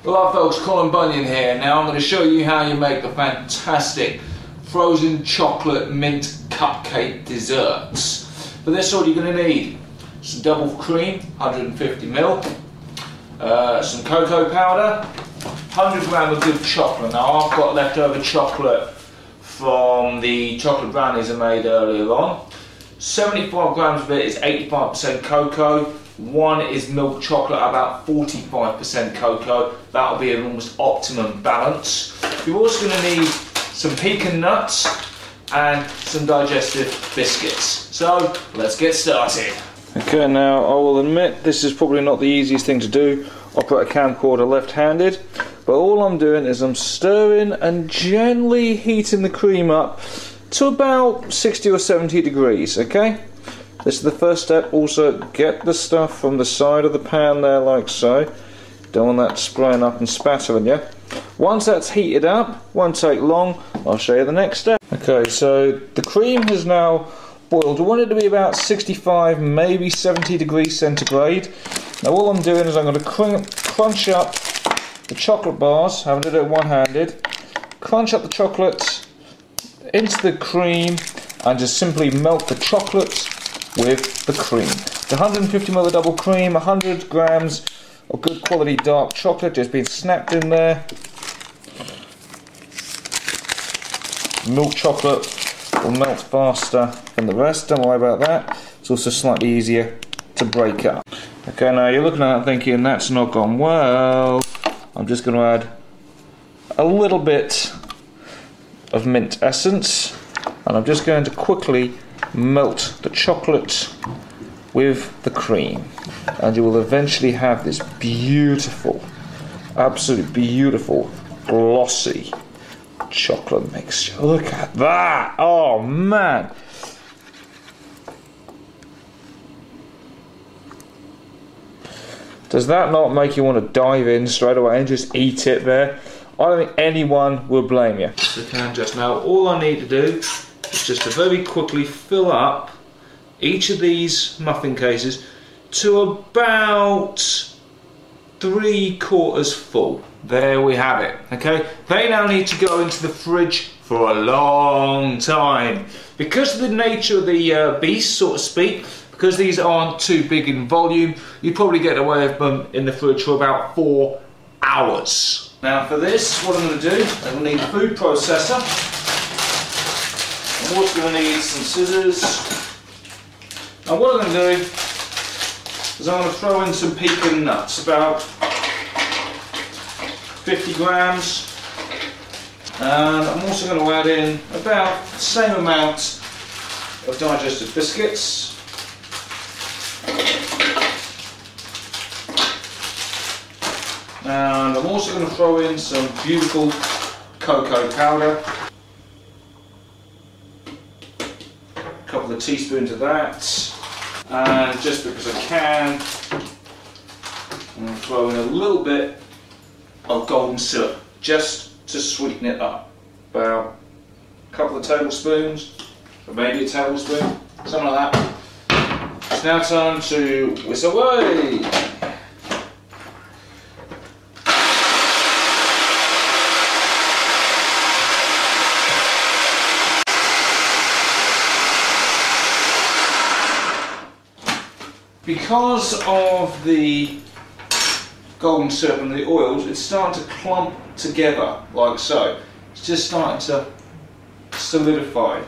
Hello folks, Colin Bunyan here. Now I'm going to show you how you make the fantastic frozen chocolate mint cupcake desserts. For this all you're going to need some double cream, 150ml, some cocoa powder, 100 grams of good chocolate. Now I've got leftover chocolate from the chocolate brownies I made earlier on. 75 grams of it is 85% cocoa. One is milk chocolate, about 45% cocoa. That'll be an almost optimum balance. You're also going to need some pecan nuts and some digestive biscuits. So let's get started. Okay, now I will admit this is probably not the easiest thing to do. Operate a camcorder left-handed, but all I'm doing is I'm stirring and gently heating the cream up to about 60 or 70 degrees, okay? This is the first step. Also get the stuff from the side of the pan there like so. Don't want that spraying up and spattering you. Once that's heated up, won't take long, I'll show you the next step. Okay, so the cream has now boiled. I want it to be about 65, maybe 70 degrees centigrade. Now all I'm doing is I'm going to crunch up the chocolate bars, having to do it one-handed. Crunch up the chocolate into the cream and just simply melt the chocolate with the cream. The 150ml of double cream, 100 grams of good quality dark chocolate just been snapped in there. Milk chocolate will melt faster than the rest, don't worry about that. It's also slightly easier to break up. Okay, now you're looking at that thinking that's not gone well. I'm just going to add a little bit of mint essence and I'm just going to quickly melt the chocolate with the cream, and you will eventually have this beautiful, absolutely beautiful, glossy chocolate mixture. Look at that! Oh man! Does that not make you want to dive in straight away and just eat it there? I don't think anyone will blame you. So can just now, all I need to do is just to very quickly fill up each of these muffin cases to about 3/4 full. There we have it. Okay, they now need to go into the fridge for a long time. Because of the nature of the beast, so to speak, because these aren't too big in volume, you probably get away with them in the fridge for about 4 hours. Now for this, what I'm going to do, I'm going to need a food processor. I'm also going to need some scissors. Now what I'm going to do is I'm going to throw in some pecan nuts, about 50 grams. And I'm also going to add in about the same amount of digestive biscuits. And I'm also going to throw in some beautiful cocoa powder. A couple of teaspoons of that. And just because I can, I'm going to throw in a little bit of golden syrup, just to sweeten it up. About a couple of tablespoons, or maybe a tablespoon, something like that. It's now time to whisk away. Because of the golden syrup and the oils, it's starting to clump together like so. It's just starting to solidify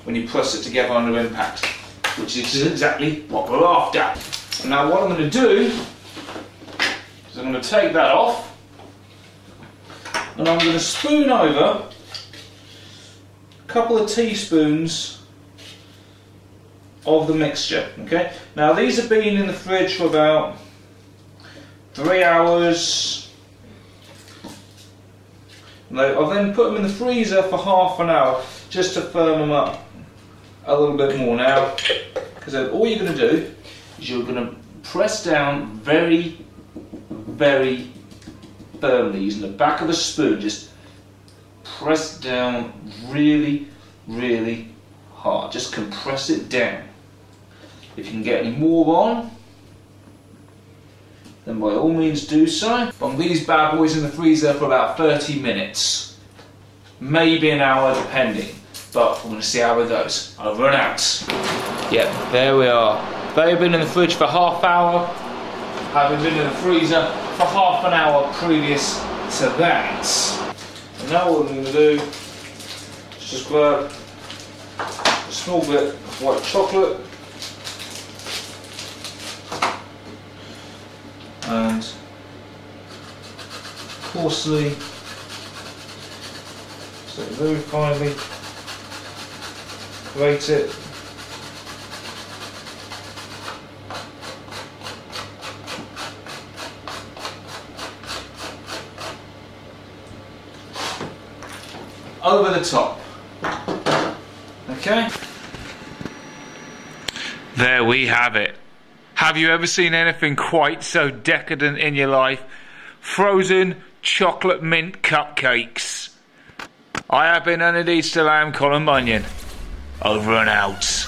when you press it together under impact, which is exactly what we're after. And now what I'm going to do is I'm going to take that off and I'm going to spoon over a couple of teaspoons of the mixture. Okay, now these have been in the fridge for about 3 hours. I'll then put them in the freezer for half an hour just to firm them up a little bit more. Now, because all you're going to do is you're going to press down very, very firmly using the back of the spoon. Just press down really, really hard. Just compress it down. If you can get any more on, then by all means do so. Bung these bad boys in the freezer for about 30 minutes. Maybe an hour depending. But we're going to see how it goes. Over and out. Yep, there we are. They have been in the fridge for half hour. Having been in the freezer for half an hour previous to that. And now what I'm going to do is just grab a small bit of white chocolate and coarsely, so very finely grate it. Over the top. Okay? There we have it. Have you ever seen anything quite so decadent in your life? Frozen chocolate mint cupcakes. I have been, and indeed still am, Colin Bunyan. Over and out.